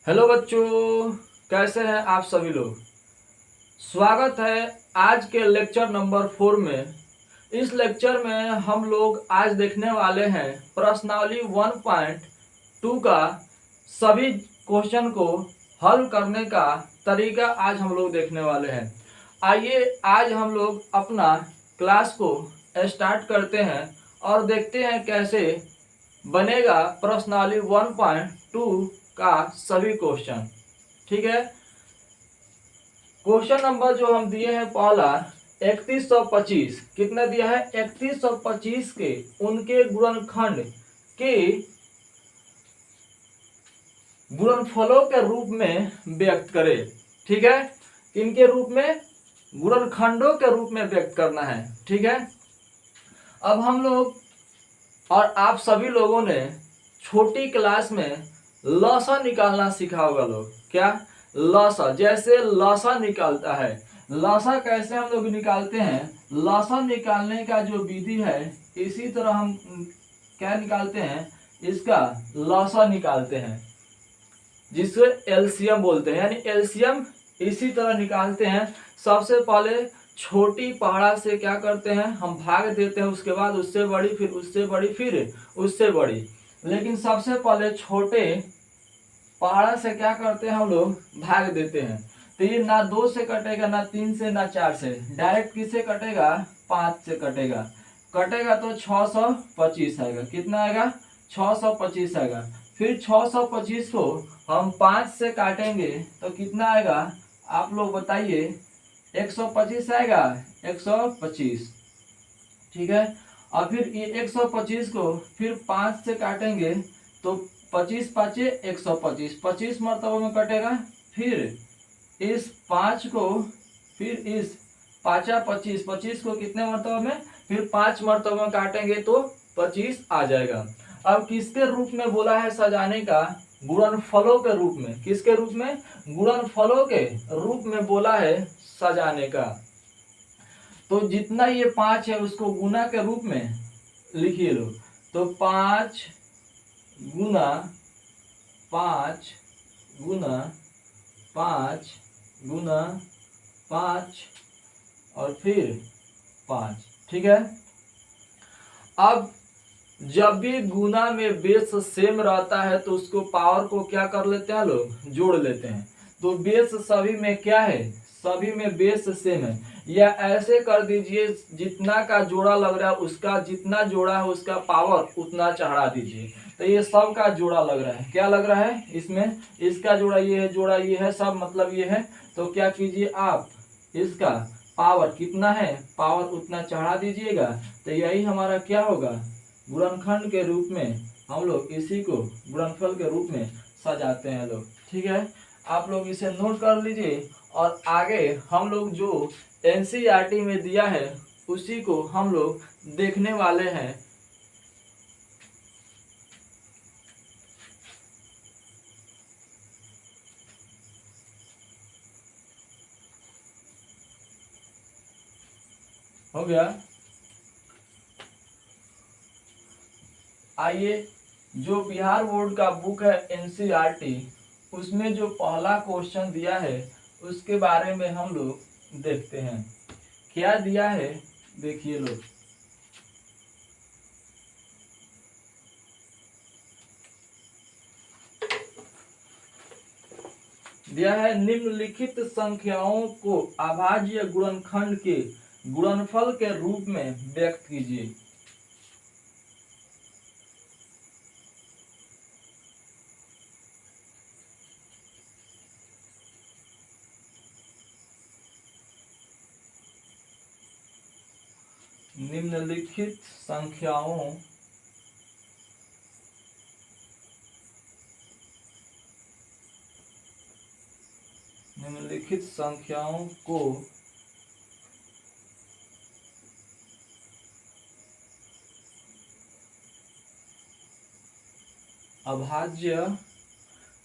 Hello बच्चों, कैसे हैं आप सभी लोग। स्वागत है आज के लेक्चर नंबर 4 में। इस लेक्चर में हम लोग आज देखने वाले हैं प्रश्नावली 1.2 का सभी क्वेश्चन को हल करने का तरीका आज हम लोग देखने वाले हैं। आइए आज हम लोग अपना क्लास को स्टार्ट करते हैं और देखते हैं कैसे बनेगा प्रश्नावली 1.2 का सभी क्वेश्चन। ठीक है। क्वेश्चन नंबर जो हम दिए हैं पहला 3125 कितना दिया है 3125 के उनके गुणनखंड के गुणनफलों के रूप में व्यक्त करें। ठीक है, किनके रूप में, गुणनखंडों के रूप में व्यक्त करना है। ठीक है, अब हम लोग और आप सभी लोगों ने छोटी क्लास में लसा निकालना सीखा होगा। लोग क्या लसा, जैसे लसा निकालता है, लसा कैसे हम लोग निकालते हैं, लसा निकालने का जो विधि है इसी तरह हम क्या निकालते हैं, इसका लसा निकालते हैं जिसे एलसीएम बोलते हैं, यानी एलसीएम इसी तरह निकालते हैं। सबसे पहले छोटी पहाड़ा से क्या करते हैं, हम भाग देते हैं, उसके बाद उससे बड़ी, फिर उससे बड़ी, फिर उससे बड़ी। लेकिन सबसे पहले छोटे पहाड़ा से क्या करते हैं, हम लोग भाग देते हैं। तो ये ना 2 से कटेगा, ना 3 से, ना 4 से, डायरेक्ट किससे कटेगा, 5 से कटेगा। कटेगा तो 625 आएगा। कितना आएगा, 625 आएगा। फिर 625 को हम 5 से काटेंगे तो कितना आएगा, आप लोग बताइए। 125 आएगा, 125। ठीक है, और फिर ये 125 को फिर 5 से काटेंगे तो 25 पाँचे 125, 25 मरतबों में कटेगा। फिर इस 5 को, फिर इस 5 25, 25 को कितने मरतबों में, फिर 5 मरतबों में काटेंगे तो 25 आ जाएगा। अब किसके रूप में बोला है सजाने का, गुणनफलों के रूप में। किसके रूप में, गुणनफलों के रूप में बोला है सजाने का। तो जितना ये 5 है उसको गुना के रूप में लिखिए लो। तो 5 गुना 5 गुना 5 गुना 5 और फिर 5। ठीक है, अब जब भी गुना में बेस सेम रहता है तो उसको पावर को क्या कर लेते हैं लोग, जोड़ लेते हैं। तो बेस सभी में क्या है, सभी में बेस सेम है। या ऐसे कर दीजिए, जितना का जोड़ा लग रहा है उसका जितना जोड़ा है उसका पावर उतना चढ़ा दीजिए। तो ये सब का जोड़ा लग रहा है, क्या लग रहा है इसमें, इसका जोड़ा ये है, जोड़ा ये है, सब मतलब ये है। तो क्या कीजिए आप, इसका पावर कितना है, पावर उतना चढ़ा दीजिएगा। तो यही हमारा क्या होगा, गुणनखंड के रूप में हम लोग इसी को गुणनफल के रूप में सजाते हैं लोग। ठीक है, आप लोग इसे नोट कर लीजिए और आगे हम लोग जो एनसीईआरटी में दिया है उसी को हम लोग देखने वाले हैं। हो गया, आइए जो बिहार बोर्ड का बुक है एनसीईआरटी, उसमें जो पहला क्वेश्चन दिया है उसके बारे में हम लोग देखते हैं। क्या दिया है देखिए लोग, दिया है निम्नलिखित संख्याओं को अभाज्य गुणनखंड के गुणनफल के रूप में व्यक्त कीजिए। निम्नलिखित संख्याओं निम्नलिखित संख्याओं को अभाज्य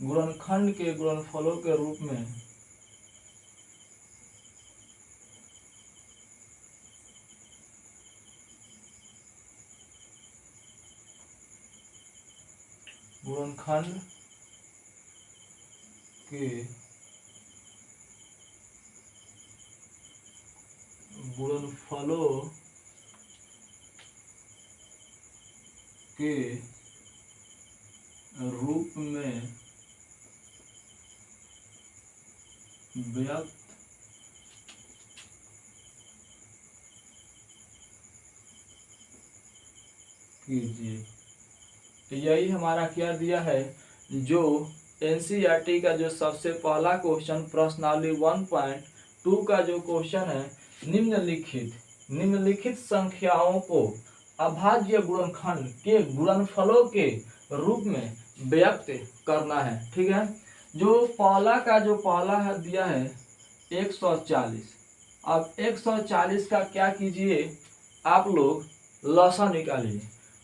गुणनखंड के गुणनफलों के रूप में गुणनखंड के गुणनफलों के रूप में व्यक्त कीजिए। तो यही हमारा क्या दिया है, जो एनसीईआरटी का जो सबसे पहला क्वेश्चन प्रश्नावली 1.2 का जो क्वेश्चन है, निम्नलिखित संख्याओं को अभाज्य गुणनखंड के गुणनफलों के रूप में व्यक्त करना है। ठीक है, जो पहला है दिया है 140। अब 140 का क्या कीजिए, आप लोग लसा निकालिए।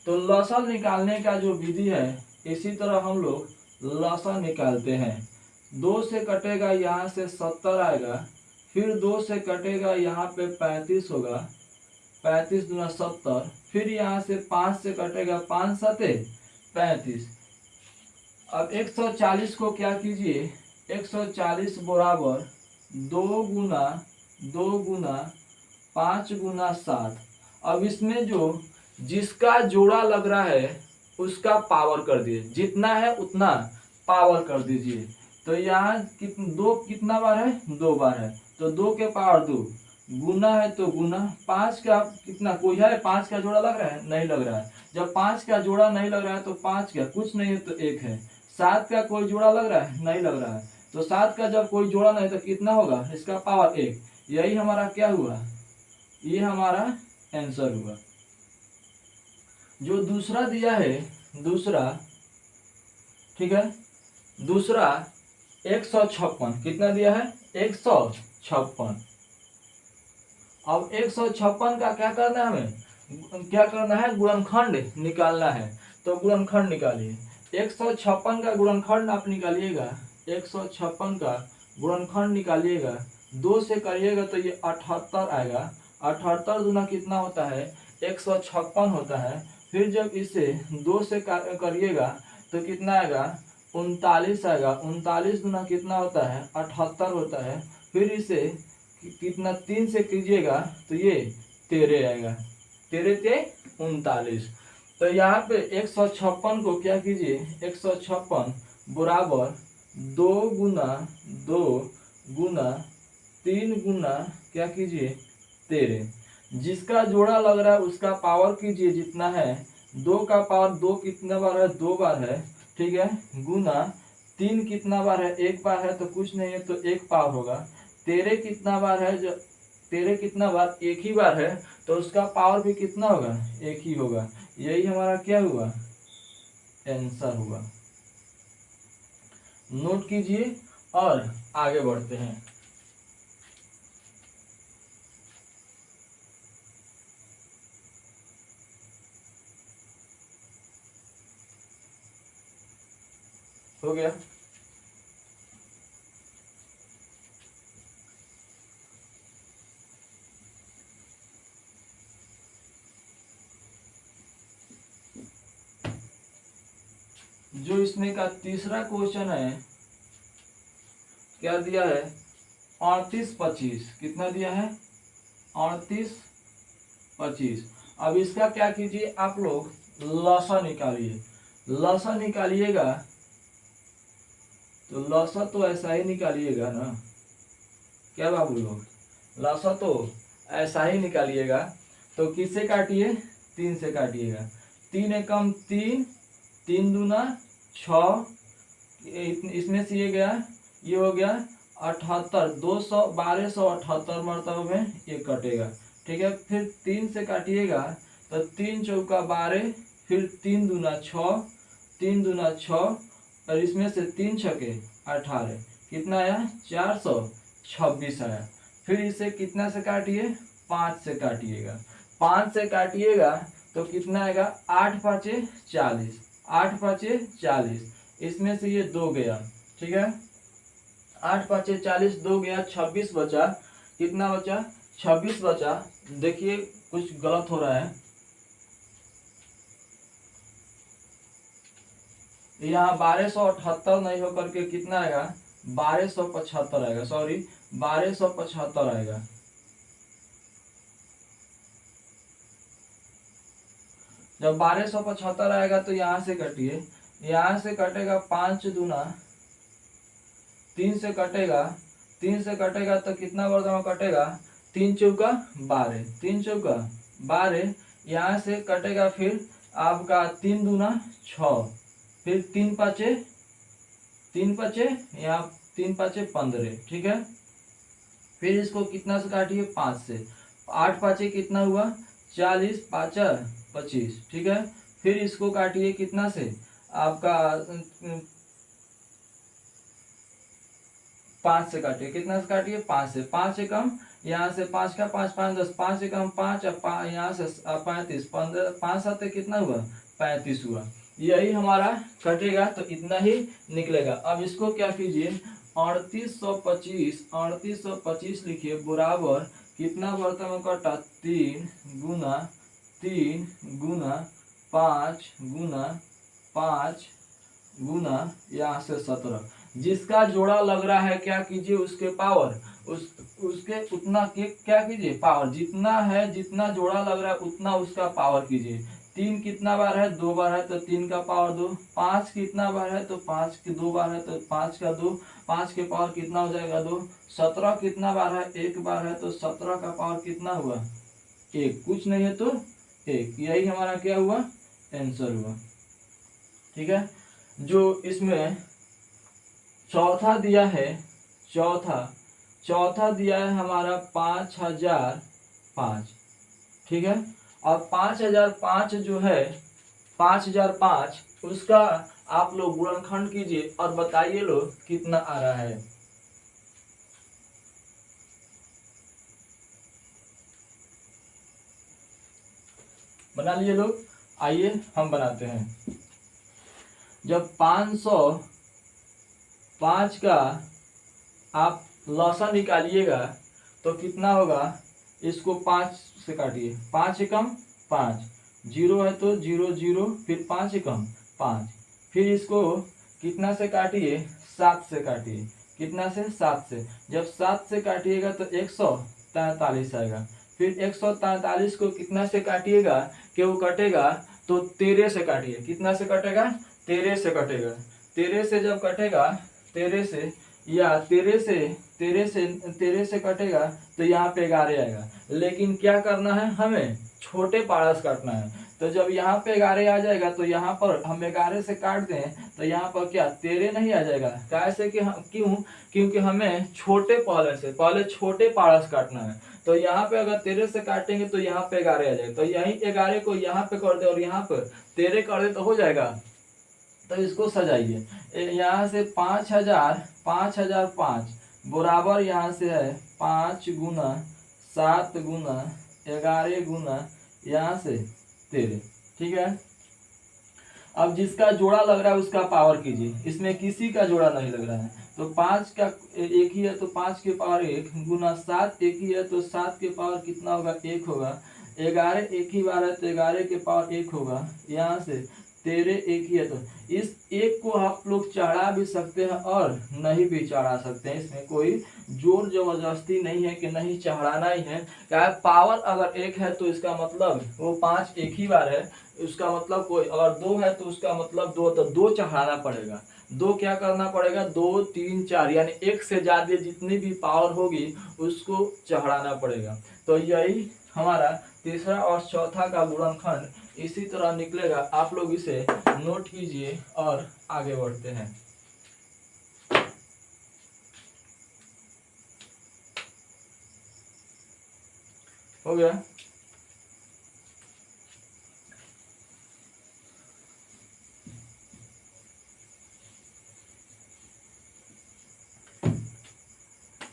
तो लसा निकालने का जो विधि है, इसी तरह हम लोग लसा निकालते हैं। 2 से कटेगा, यहाँ से 70 आएगा, फिर 2 से कटेगा, यहाँ पे 35 होगा, 35 दूना 70, फिर यहाँ से 5 से कटेगा, 5 सते 35। अब 140 को क्या कीजिए, 140 बराबर 2 गुना 5 गुना 7। अब इसमें जो जिसका जोड़ा लग रहा है उसका पावर कर दीजिए, जितना है उतना पावर कर दीजिए। तो यहाँ दो कितना बार है, 2 बार है, तो 2 के पावर 2, गुना है तो गुना। 5 का कितना, कोई है 5 का जोड़ा लग रहा है, नहीं लग रहा है। जब 5 का जोड़ा नहीं लग रहा है तो 5 का कुछ नहीं है तो 1 है। 7 का कोई जोड़ा लग रहा है, नहीं लग रहा है, तो 7 का जब कोई जोड़ा नहीं तो कितना होगा, इसका पावर 1। यही हमारा क्या हुआ, ये हमारा आंसर हुआ। जो दूसरा दिया है, दूसरा, ठीक है, दूसरा 156 कितना दिया है, 156। अब 156 का क्या करना है, हमें क्या करना है, गुणनखंड निकालना है। तो गुणनखंड निकालिए। 156 का गुणनखंड आप निकालिएगा, 156 का गुणनखंड निकालिएगा, 2 से करिएगा तो ये 78 आएगा। 78 दूना कितना होता है, 156 होता है। फिर जब इसे 2 से करिएगा तो कितना आएगा, 39 आएगा। 39 दूना कितना होता है, 78 होता है। फिर इसे कितना 3 से कीजिएगा तो ये 13 आएगा, 13 ते 39। तो यहाँ पे 156 को क्या कीजिए, 156 बराबर 2 गुना 3 गुना क्या कीजिए, 13। जिसका जोड़ा लग रहा है उसका पावर कीजिए, जितना है। 2 का पावर 2 कितना बार है, 2 बार है, ठीक है, गुना 3 कितना बार है, 1 बार है, तो कुछ नहीं है तो 1 पावर होगा। 13 कितना बार है, जो 13 कितना बार, 1 ही बार है, तो उसका पावर भी कितना होगा, 1 ही होगा। यही हमारा क्या हुआ, आंसर हुआ। नोट कीजिए और आगे बढ़ते हैं। हो गया। जो इसमें का तीसरा क्वेश्चन है, क्या दिया है, 38-25 कितना दिया है, 38-25। अब इसका क्या कीजिए, आप लोग लसा निकालिए। लसा निकालिएगा तो लसा तो ऐसा ही निकालिएगा ना, क्या बाबू लोग, लसा तो ऐसा ही निकालिएगा। तो किससे काटिए, 3 से काटिएगा। 3 एकम 3, 3 दूना 6, इसमें से ये गया, ये हो गया 78, 1278 मरतबे में ये कटेगा, ठीक है। फिर 3 से काटिएगा तो 3 चौका 12, फिर 3 दूना 6, 3 दूना 6, और इसमें से 3 छके 18, कितना आया, 426 आया। फिर इसे कितना से काटिए, 5 से काटिएगा। 5 से काटिएगा तो कितना आएगा, 8 5 40, 8 5 40, इसमें से ये 2 गया, ठीक है, 8 5 40, 2 गया, 26 बचा। कितना बचा, 26 बचा। देखिए कुछ गलत हो रहा है, यहाँ 1278 नहीं होकर के कितना आएगा, 1275 आएगा, सॉरी 1275 आएगा। जब 1275 आएगा तो यहाँ से कटिए, यहाँ से कटेगा 5 दूना 3 से कटेगा, 3 से कटेगा तो कितना वर्ग में कटेगा, 3 चौका 12, 3 चौका 12, यहाँ से कटेगा फिर आपका 3 दूना 6, फिर 3 पाँचे यहाँ 3 पाँचे 15, ठीक है। फिर इसको कितना से काटिए, 5 से, 8 पाँचे कितना हुआ 40, 5 25, ठीक है। फिर इसको काटिए कितना से, आपका 5 से काटिए, कितना से काटिए 5 से, 5 से कम, यहाँ से 5 का 5 5 10, 5 से कम 5, यहाँ से 35, 15, 5 7 कितना हुआ 35 हुआ। यही हमारा कटेगा तो इतना ही निकलेगा। अब इसको क्या कीजिए, 3825 लिखिए बराबर कितना बर्तन में कटा, 3 गुना 3 गुना 5 गुना 5 गुना यहाँ से 17। जिसका जोड़ा लग रहा है क्या कीजिए, उसके पावर उसके उतना के क्या कीजिए पावर, जितना है जितना जोड़ा लग रहा है उतना उसका पावर कीजिए। 3 कितना बार है, 2 बार है तो 3 का पावर 2, 5 कितना बार है तो 5 के 2 बार है तो 5 का 2, 5 के पावर कितना हो जाएगा 2। 17 कितना बार है, 1 बार है तो 17 का पावर कितना हुआ 1, कुछ नहीं है तो 1। यही हमारा क्या हुआ, आंसर हुआ, ठीक है। जो इसमें चौथा दिया है, चौथा दिया है हमारा 5005, ठीक है। और 5005 जो है 5005 उसका आप लोग गुणनखंड कीजिए और बताइए लोग कितना आ रहा है। बना लिए लोग, आइए हम बनाते हैं। जब 505 का आप लॉसा निकालिएगा तो कितना होगा, इसको 5 से काटिए, 5 एकम 5, 0 है तो 0 0, फिर 5 एकम 5, फिर इसको कितना से काटिए, 7 से काटिए, कितना से 7 से। जब 7 से काटिएगा तो 143 आएगा। फिर 143 को कितना से काटिएगा कि वो कटेगा तो 13 से काटिए, कितना से कटेगा 13 से कटेगा। 13 से जब कटेगा, 13 से या 13 से कटेगा तो यहाँ पे 11 आएगा। लेकिन क्या करना है, हमें छोटे पारस काटना है। तो जब यहाँ पे 11 आ जाएगा तो यहाँ पर हम 11 से काट दें तो यहाँ पर क्या 13 नहीं आ जाएगा, कैसे कि क्यों, क्योंकि हमें पहले छोटे पारस काटना है। तो यहाँ पे अगर 13 से काटेंगे तो यहाँ पे 11 आ जाएगा, तो यही 11 को यहाँ पे कर दे और यहाँ पर 13 कर दे तो हो जाएगा। तो इसको सजाइए, यहाँ से 5005 बराबर यहाँ से है 5 गुना 7 गुना 11 गुना यहाँ से 13, ठीक है। अब जिसका जोड़ा लग रहा है उसका पावर कीजिए, इसमें किसी का जोड़ा नहीं लग रहा है तो 5 का एक ही है तो 5 के पावर 1 गुना 7 एक ही है तो 7 के पावर कितना होगा 1 होगा। 11 एक ही बार है तो 11 के पावर 1 होगा। यहाँ से 13 एक ही है तो इस एक को आप लोग चढ़ा भी सकते हैं और नहीं भी चढ़ा सकते हैं, इसमें कोई जोर जबरदस्ती नहीं है कि नहीं चढ़ाना ही है। क्या पावर अगर 1 है तो इसका मतलब वो 5 एक ही बार है, उसका मतलब कोई अगर 2 है तो उसका मतलब 2, तो 2 चढ़ाना पड़ेगा। 2 क्या करना पड़ेगा, 2 3 4 यानी 1 से ज्यादा जितनी भी पावर होगी उसको चढ़ाना पड़ेगा। तो यही हमारा तीसरा और चौथा का गुणनखंड इसी तरह निकलेगा। आप लोग इसे नोट कीजिए और आगे बढ़ते हैं। हो गया,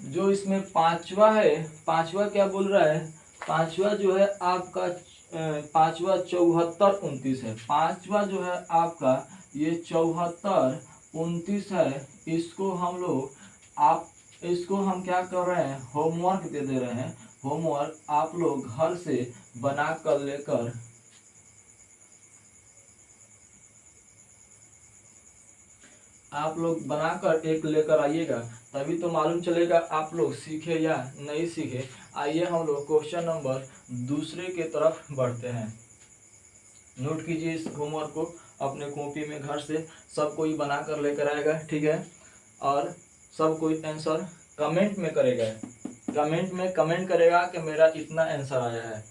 जो इसमें पांचवा है, पांचवा क्या बोल रहा है, पांचवा जो है आपका पांचवा 74 29 है। पांचवा जो है आपका ये 74 29 है। इसको हम लोग इसको हम क्या कर रहे हैं, होमवर्क दे रहे हैं। होमवर्क आप लोग घर से बना कर लेकर आप लोग बनाकर एक लेकर आइएगा, तभी तो मालूम चलेगा आप लोग सीखे या नहीं सीखे। आइए हम लोग क्वेश्चन नंबर दूसरे के तरफ बढ़ते हैं। नोट कीजिए इस होमवर्क को अपने कॉपी में, घर से सब कोई बना कर लेकर आएगा, ठीक है। और सब कोई आंसर कमेंट में करेगा, कमेंट में कमेंट करेगा कि मेरा इतना आंसर आया है।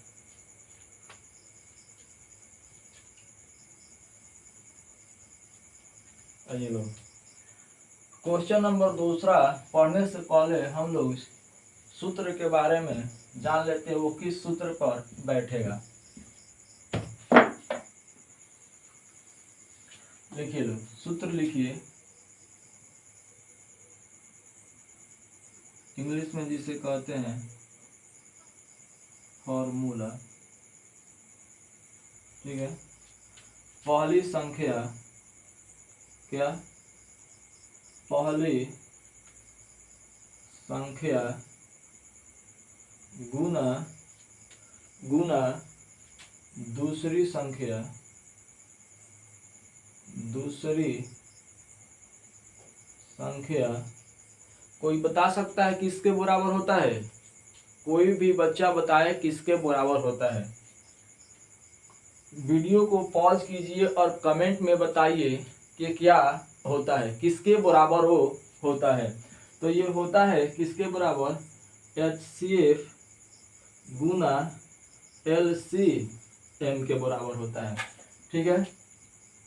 आइए लोग, क्वेश्चन नंबर दूसरा पढ़ने से पहले हम लोग सूत्र के बारे में जान लेते हैं, वो किस सूत्र पर बैठेगा। लिखिए लोग, सूत्र लिखिए, इंग्लिश में जिसे कहते हैं फॉर्मूला, ठीक है। पहली संख्या क्या, पहली संख्या गुना गुना दूसरी संख्या, दूसरी संख्या। कोई बता सकता है किसके बराबर होता है? कोई भी बच्चा बताए किसके बराबर होता है। वीडियो को पॉज कीजिए और कमेंट में बताइए कि क्या होता है, किसके बराबर होता है। तो ये होता है किसके बराबर, HCF गुना LCM के बराबर होता है, ठीक है।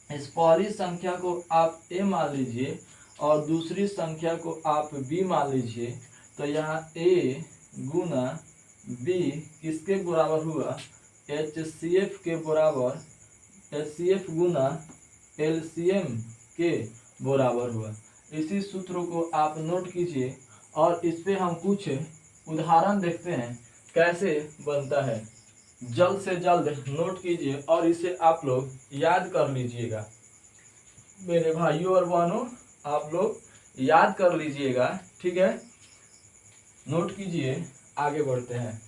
इस पहली संख्या को आप A मान लीजिए और दूसरी संख्या को आप B मान लीजिए। तो यहाँ A गुना B किसके बराबर हुआ, HCF के बराबर, HCF गुना LCM के बराबर हुआ। इसी सूत्र को आप नोट कीजिए और इस पे हम कुछ उदाहरण देखते हैं कैसे बनता है। जल्द से जल्द नोट कीजिए और इसे आप लोग याद कर लीजिएगा। मेरे भाइयों और बहनों, आप लोग याद कर लीजिएगा, ठीक है। नोट कीजिए, आगे बढ़ते हैं।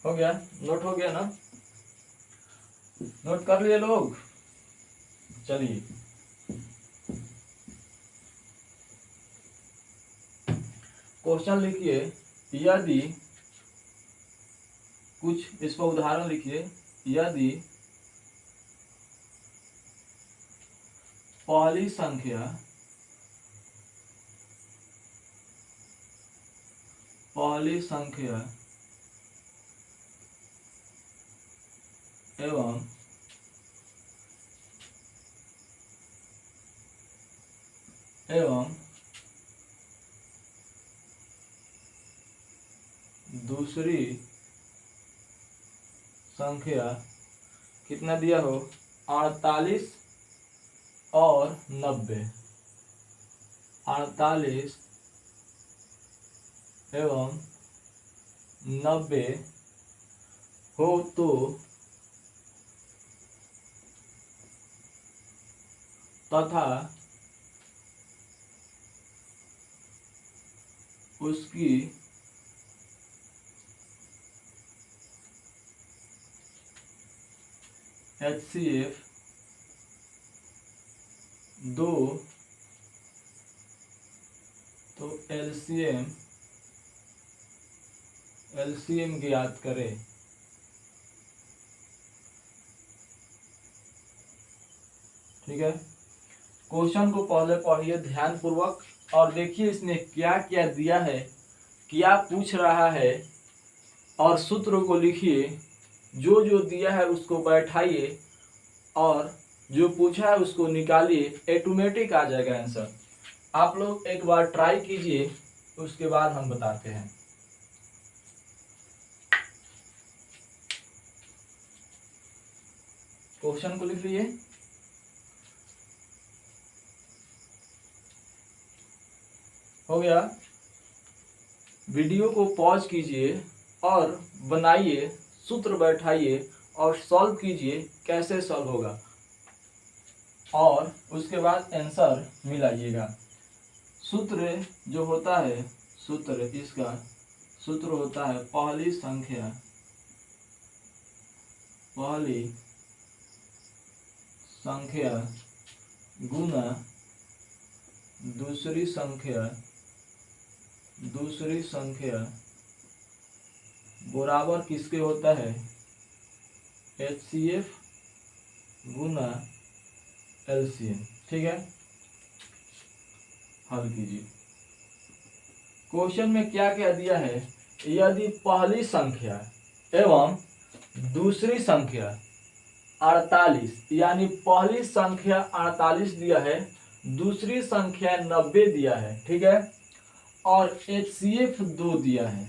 हो गया, नोट हो गया ना? नोट कर लिए लोग? चलिए, क्वेश्चन लिखिए। यदि कुछ इस पर उदाहरण लिखिए। यदि पहली संख्या एवं दूसरी संख्या कितना दिया हो, 48 और 90, 48 एवं 90 हो तो तथा उसकी HCF 2 तो LCM ज्ञात करें। ठीक है, क्वेश्चन को पहले पढ़िए ध्यान पूर्वक और देखिए इसने क्या क्या दिया है, क्या पूछ रहा है, और सूत्र को लिखिए। जो जो दिया है उसको बैठाइए और जो पूछा है उसको निकालिए, ऑटोमेटिक आ जाएगा आंसर। आप लोग एक बार ट्राई कीजिए, उसके बाद हम बताते हैं। क्वेश्चन को लिख लीजिए। हो गया, वीडियो को पॉज कीजिए और बनाइए, सूत्र बैठाइए और सॉल्व कीजिए कैसे सॉल्व होगा, और उसके बाद आंसर मिलाइएगा। सूत्र जो होता है, सूत्र इसका सूत्र होता है पहली संख्या गुना दूसरी संख्या बराबर किसके होता है, HCF गुना LCM। ठीक है, हल कीजिए। क्वेश्चन में क्या क्या दिया है, यदि पहली संख्या एवं दूसरी संख्या 48, यानी पहली संख्या 48 दिया है, दूसरी संख्या 90 दिया है, ठीक है, और HCF 2 दिया है,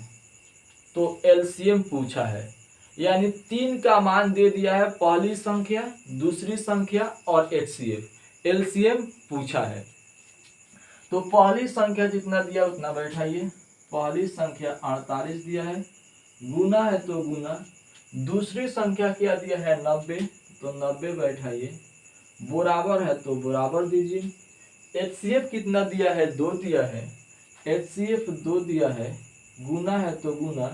तो LCM पूछा है, यानी 3 का मान दे दिया है, पहली संख्या, दूसरी संख्या और HCF, LCM पूछा है। तो पहली संख्या जितना दिया उतना बैठाइए, पहली संख्या 48 दिया है, गुना है तो गुना, दूसरी संख्या क्या दिया है 90, तो 90 बैठाइए, बराबर है तो बराबर दीजिए। HCF कितना दिया है, 2 दिया है, HCF 2 दिया है, गुना है तो गुना,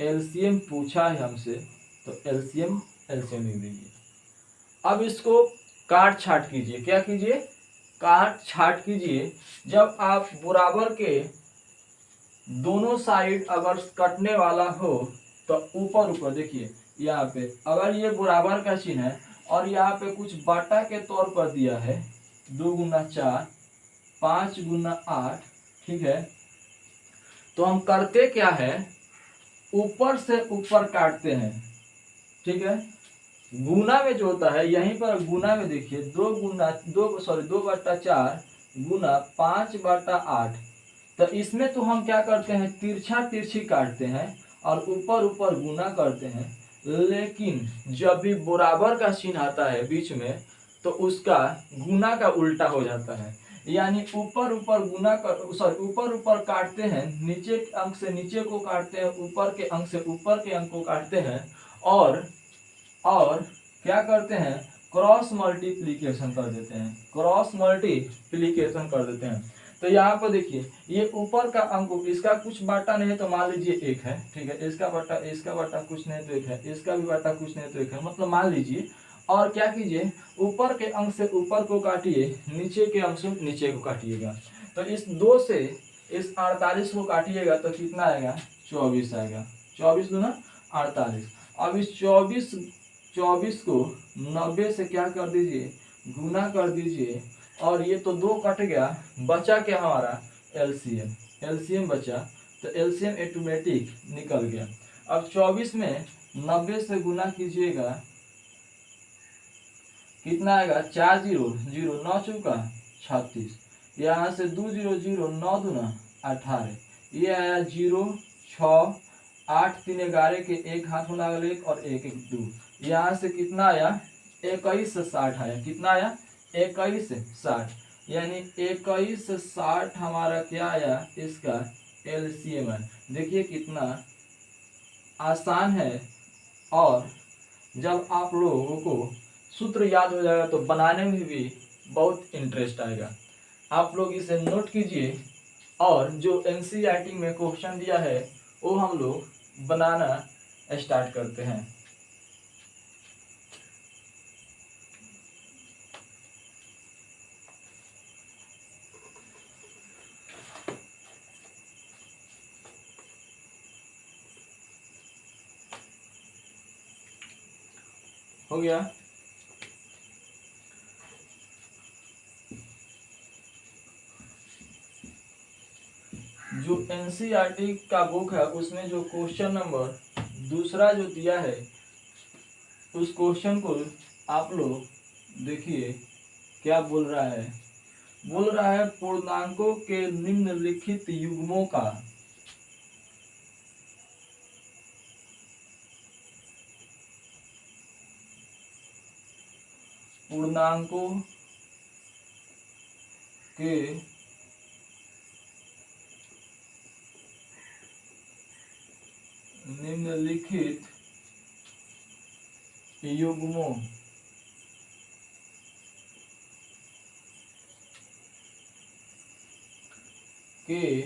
LCM पूछा है हमसे, तो LCM लिख दीजिए। अब इसको काट छाट कीजिए, क्या कीजिए, काट छाट कीजिए। जब आप बराबर के दोनों साइड अगर कटने वाला हो तो ऊपर ऊपर देखिए, यहाँ पे अगर ये बराबर का चिन्ह है और यहाँ पे कुछ बाटा के तौर पर दिया है 2 गुना 4, 5 गुना 8, ठीक है, तो हम करते क्या है, ऊपर से ऊपर काटते हैं, ठीक है। गुना में जो होता है, यहीं पर गुना में देखिए 2 बटा 4 गुना 5 बटा 8, तो इसमें तो हम क्या करते हैं, तिरछा तिरछी काटते हैं और ऊपर ऊपर गुना करते हैं, लेकिन जब भी बराबर का चिन्ह आता है बीच में तो उसका गुना का उल्टा हो जाता है, यानी ऊपर ऊपर गुना कर ऊपर ऊपर काटते हैं, नीचे के अंक से नीचे को काटते हैं, ऊपर के अंक से ऊपर के अंक को काटते हैं, और क्या करते हैं, क्रॉस मल्टीप्लीकेशन कर देते हैं, क्रॉस मल्टीप्लीकेशन कर देते हैं। तो यहाँ पर देखिए, ये ऊपर का अंक, इसका कुछ बाटा नहीं है तो मान लीजिए 1 है, ठीक है, इसका बाटा कुछ नहीं तो 1 है, इसका भी बाटा कुछ नहीं तो 1 है, मतलब मान लीजिए। और क्या कीजिए, ऊपर के अंक से ऊपर को काटिए, नीचे के अंक से नीचे को काटिएगा, तो इस 2 से इस 48 को काटिएगा तो कितना आएगा, 24 आएगा, 24 दूना 48। अब इस 24 को 90 से क्या कर दीजिए, गुना कर दीजिए, और ये तो 2 कट गया, बचा क्या हमारा, LCM बचा, तो LCM ऑटोमेटिक निकल गया। अब 24 में 90 से गुना कीजिएगा, कितना आएगा, 4 0 0 9 चौका 36, यहाँ से 2 0 0 9 दूना 18, ये आया 0 6 8 3 11 के एक हाथ में लागल 1 और 1 1 2, यहाँ से कितना आया, 21 60 आया, कितना आया, 21 60, यानी 21 60 हमारा क्या आया, इसका LCM है। देखिए कितना आसान है, और जब आप लोगों को सूत्र याद हो जाएगा तो बनाने में भी बहुत इंटरेस्ट आएगा। आप लोग इसे नोट कीजिए, और जो NCERT में क्वेश्चन दिया है वो हम लोग बनाना स्टार्ट करते हैं। हो गया, जो NCERT का बुक है उसमें जो क्वेश्चन नंबर दूसरा जो दिया है, उस क्वेश्चन को आप लोग देखिए क्या बोल रहा है, पूर्णांकों के निम्नलिखित युग्मों का पूर्णांकों के निम्नलिखित युग्मों के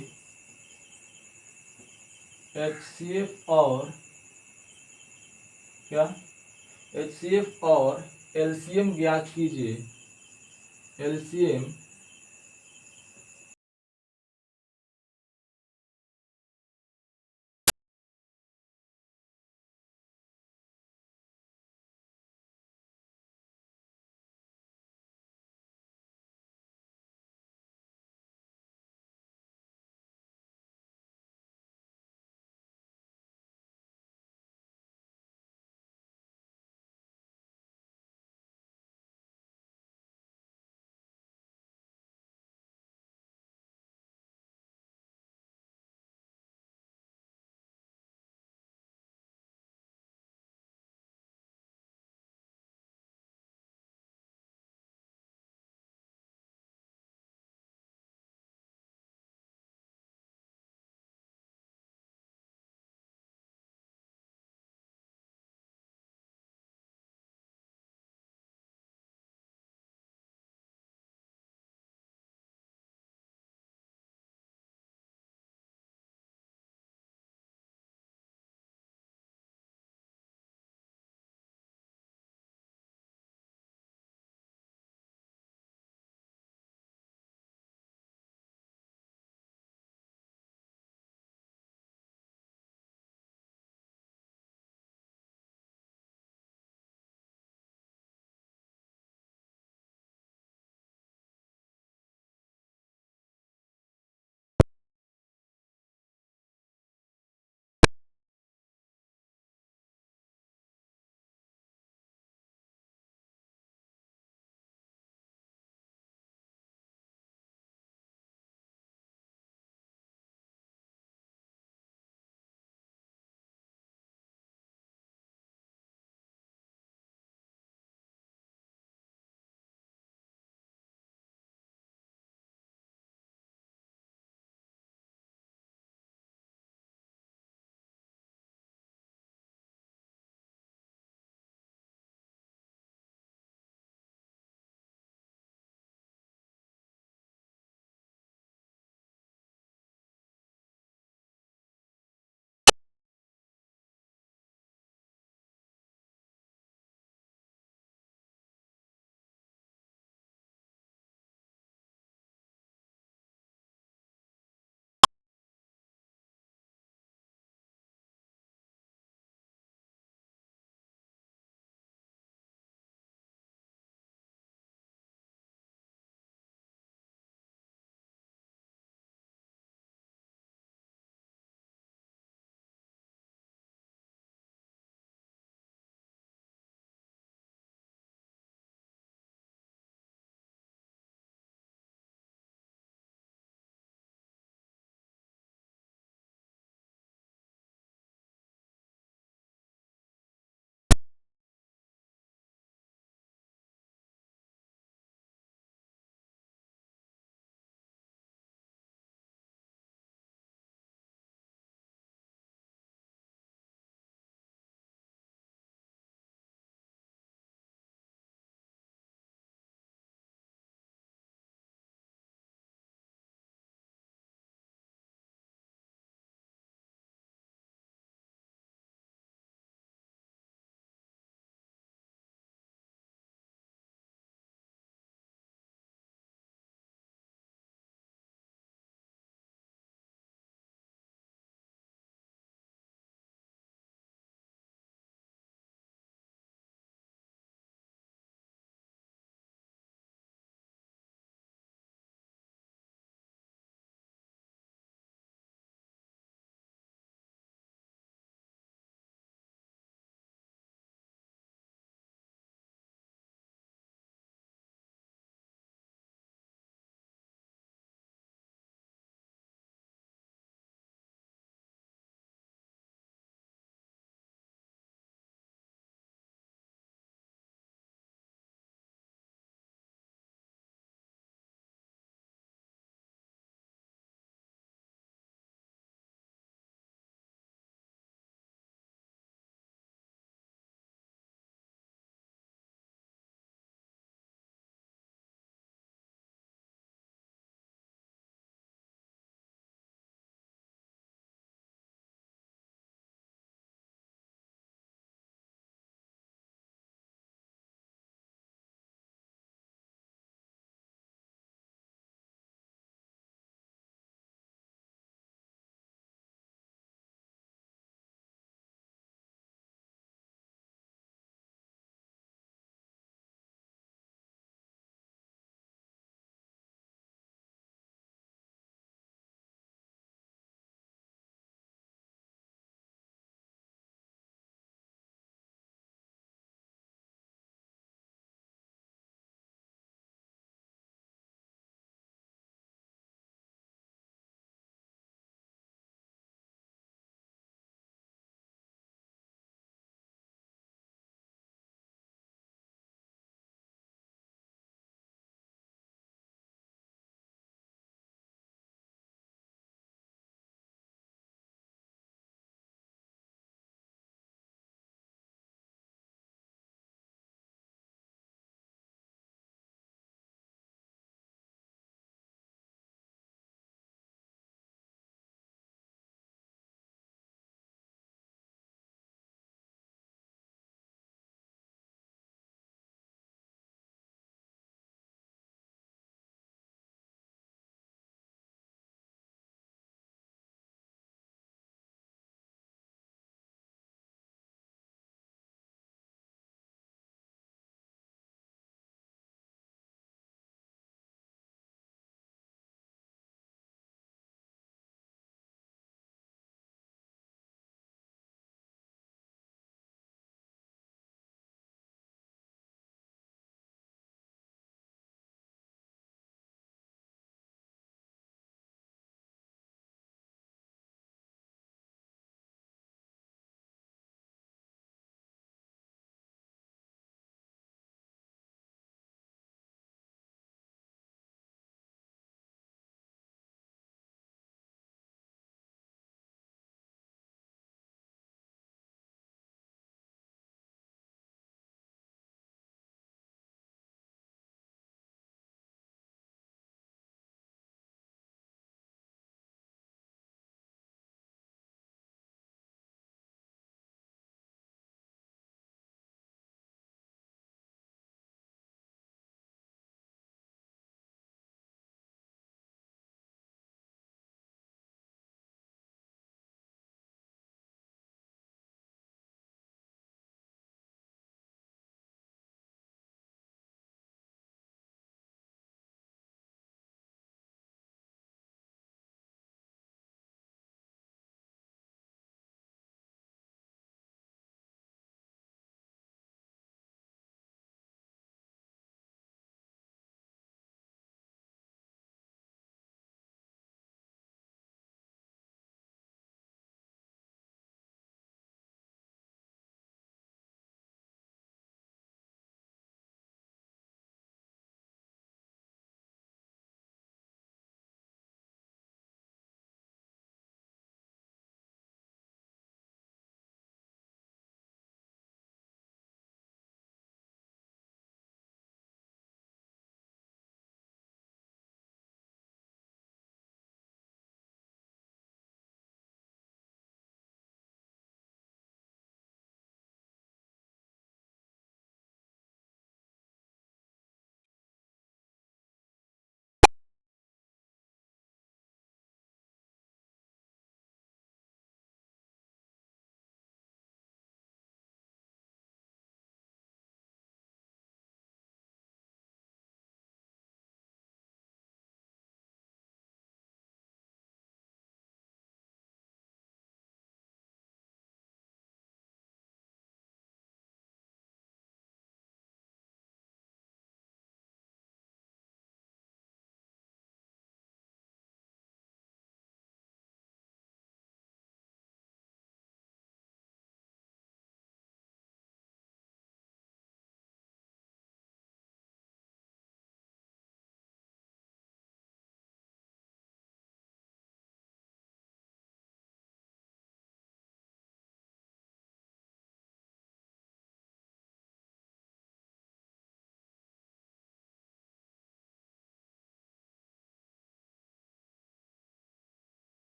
HCF और क्या, HCF और LCM ज्ञात कीजिए, LCM